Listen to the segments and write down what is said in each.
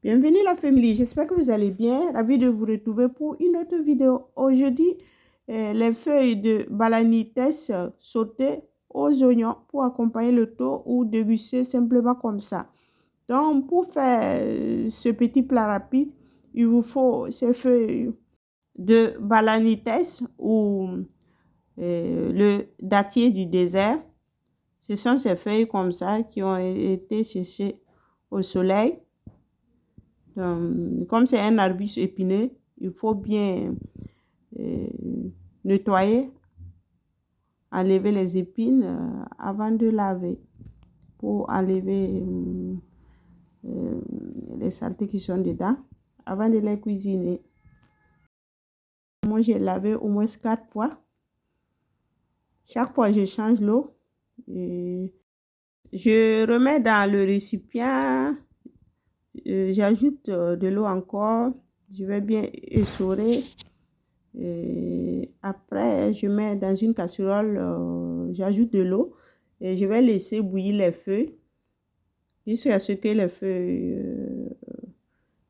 Bienvenue la famille, j'espère que vous allez bien. Ravi de vous retrouver pour une autre vidéo. Aujourd'hui, les feuilles de balanites sautées aux oignons pour accompagner le thon ou déguster simplement comme ça. Donc, pour faire ce petit plat rapide, il vous faut ces feuilles de balanites ou le dattier du désert. Ce sont ces feuilles comme ça qui ont été séchées au soleil. Comme c'est un arbuste épineux, il faut bien euh, nettoyer, enlever les épines avant de laver pour enlever les saletés qui sont dedans avant de les cuisiner. Moi, j'ai lavé au moins 4 fois. Chaque fois, je change l'eau. Je remets dans le récipient. J'ajoute de l'eau encore. Je vais bien essorer. Et après, je mets dans une casserole, j'ajoute de l'eau et je vais laisser bouillir les feuilles jusqu'à ce que les feuilles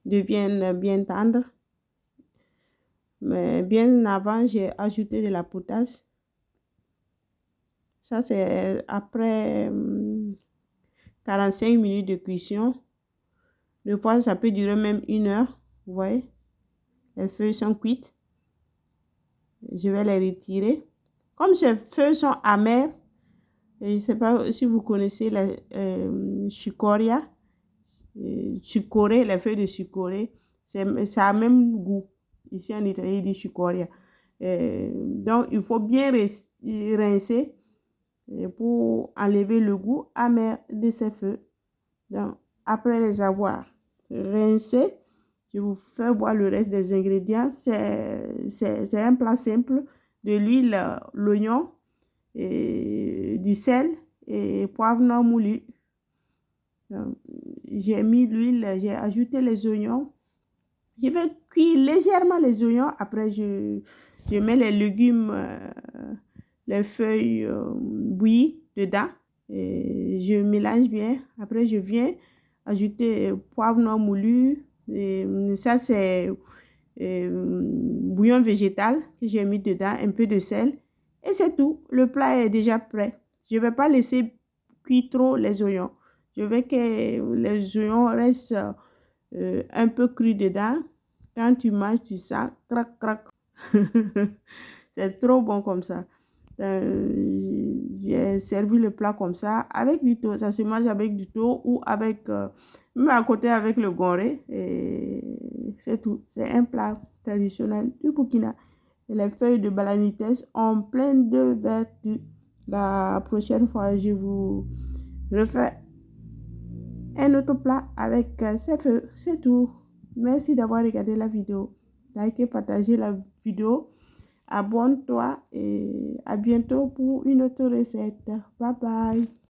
deviennent bien tendres. Mais bien avant, j'ai ajouté de la potasse. Ça, c'est après 45 minutes de cuisson. Des fois, ça peut durer même 1 heure. Vous voyez, les feuilles sont cuites. Je vais les retirer. Comme ces feuilles sont amères, je ne sais pas si vous connaissez la chicoria, chicorée, les feuilles de chicorée, ça a même goût. Ici en Italie, il dit chicoria. Donc, il faut bien rincer pour enlever le goût amer de ces feuilles. Donc, après les avoir rincés, je vous fais voir le reste des ingrédients. C'est un plat simple: de l'huile, l'oignon, du sel et poivre non moulu. J'ai mis l'huile, j'ai ajouté les oignons. Je vais cuire légèrement les oignons. Après, je mets les légumes, les feuilles bouillies dedans. Et je mélange bien. Après, je viens ajouter poivre non moulu. Et ça, c'est bouillon végétal que j'ai mis dedans, un peu de sel. Et c'est tout. Le plat est déjà prêt. Je ne vais pas laisser cuire trop les oignons. Je veux que les oignons restent un peu crus dedans. Quand tu manges, tu sens crac, crac. C'est trop bon comme ça. J'ai servi le plat comme ça avec du thon. Ça se mange avec du thon ou avec, même à côté avec le goré. Et c'est tout. C'est un plat traditionnel du Burkina. Et les feuilles de balanites ont plein de vertus. La prochaine fois, je vous refais un autre plat avec ces feuilles. C'est tout. Merci d'avoir regardé la vidéo. Likez, partagez la vidéo. Abonne-toi et à bientôt pour une autre recette. Bye bye.